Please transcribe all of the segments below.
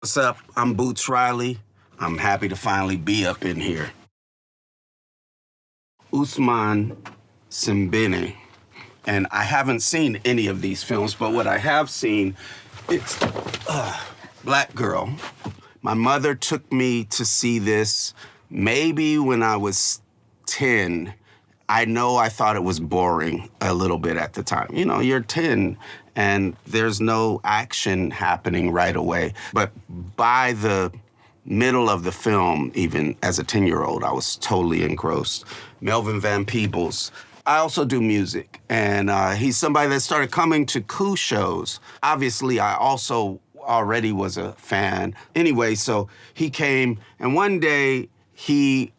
What's up? I'm Boots Riley. I'm happy to finally be up in here. Usman Simbene. And I haven't seen any of these films, but what I have seen, it's Black Girl. My mother took me to see this maybe when I was 10. I know I thought it was boring a little bit at the time. You know, you're 10 and there's no action happening right away. But by the middle of the film, even as a 10-year-old, I was totally engrossed. Melvin Van Peebles. I also do music, and he's somebody that started coming to Coup shows. Obviously, I also already was a fan. Anyway, so he came, and one day he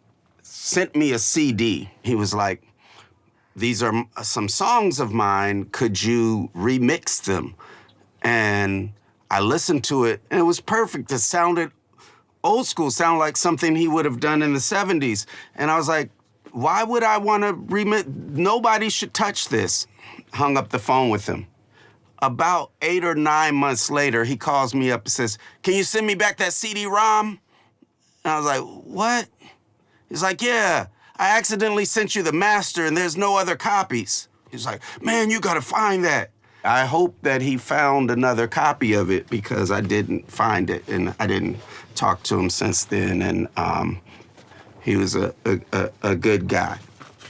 sent me a CD. He was like, these are some songs of mine, could you remix them? And I listened to it, and it was perfect. It sounded old school, sounded like something he would have done in the 70s. And I was like, why would I want to remix? Nobody should touch this. Hung up the phone with him. About 8 or 9 months later, he calls me up and says, can you send me back that CD-ROM? And I was like, what? He's like, yeah, I accidentally sent you the master and there's no other copies. He's like, man, you gotta find that. I hope that he found another copy of it because I didn't find it and I didn't talk to him since then. And he was a good guy.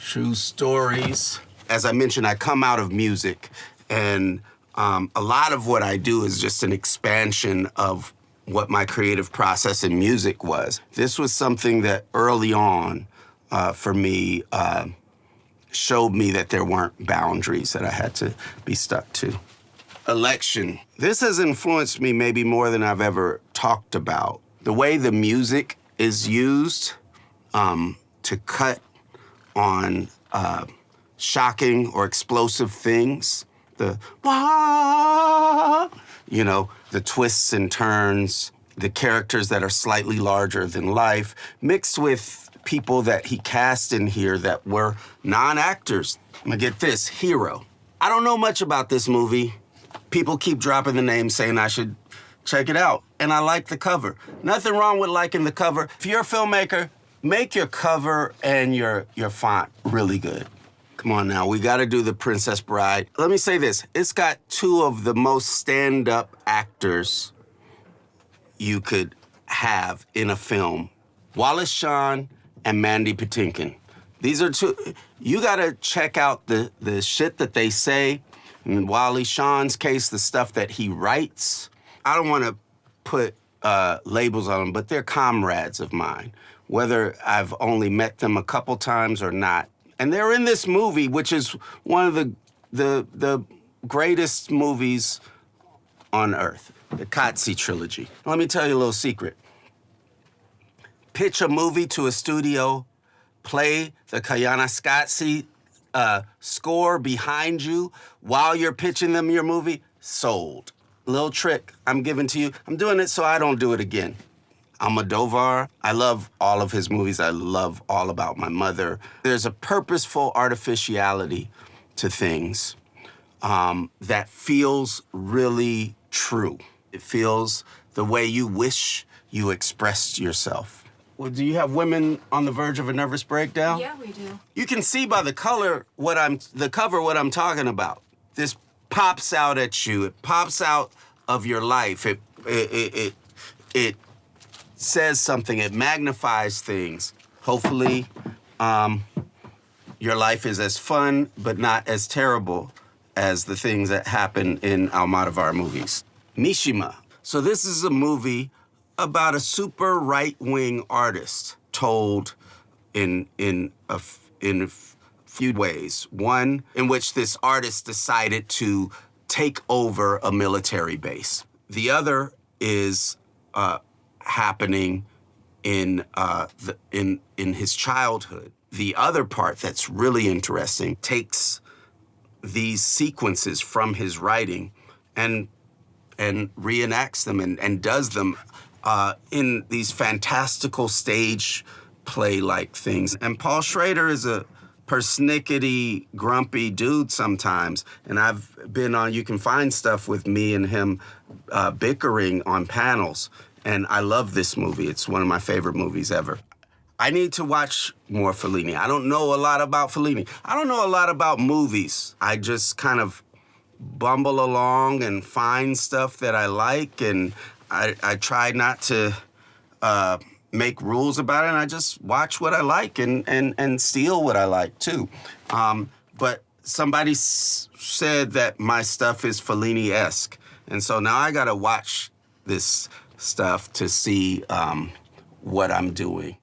True stories. As I mentioned, I come out of music, and a lot of what I do is just an expansion of what my creative process in music was. This was something that early on, for me, showed me that there weren't boundaries that I had to be stuck to. Election. This has influenced me maybe more than I've ever talked about. The way the music is used to cut on shocking or explosive things. The wah, you know, the twists and turns, the characters that are slightly larger than life, mixed with people that he cast in here that were non-actors. I'm gonna get this, Hero. I don't know much about this movie. People keep dropping the name saying I should check it out. And I like the cover. Nothing wrong with liking the cover. If you're a filmmaker, make your cover and your font really good. Come on now, we gotta do The Princess Bride. Let me say this, it's got two of the most stand-up actors you could have in a film. Wallace Shawn and Mandy Patinkin. These are two, you gotta check out the shit that they say. In Wally Shawn's case, the stuff that he writes. I don't wanna put labels on them, but they're comrades of mine, whether I've only met them a couple times or not. And they're in this movie, which is one of the greatest movies on earth, the Qatsi trilogy. Let me tell you a little secret. Pitch a movie to a studio, play the Koyaanisqatsi score behind you while you're pitching them your movie, sold. Little trick I'm giving to you. I'm doing it so I don't do it again. Almodóvar, I love all of his movies. I love All About My Mother. There's a purposeful artificiality to things that feels really true. It feels the way you wish you expressed yourself. Well, do you have women on the verge of a nervous breakdown? Yeah, we do. You can see by the cover what I'm talking about. This pops out at you. It pops out of your life. It says something. It magnifies things. Hopefully, your life is as fun but not as terrible as the things that happen in Almodóvar movies. Mishima. So this is a movie about a super right-wing artist told in a few ways. One, in which this artist decided to take over a military base. The other is happening in his childhood. The other part that's really interesting takes these sequences from his writing and reenacts them and does them in these fantastical stage play-like things. And Paul Schrader is a persnickety, grumpy dude sometimes. And I've been on, you can find stuff with me and him bickering on panels. And I love this movie. It's one of my favorite movies ever. I need to watch more Fellini. I don't know a lot about Fellini. I don't know a lot about movies. I just kind of bumble along and find stuff that I like, and I try not to make rules about it, and I just watch what I like and steal what I like, too. But somebody said that my stuff is Fellini-esque, and so now I gotta watch this stuff to see what I'm doing.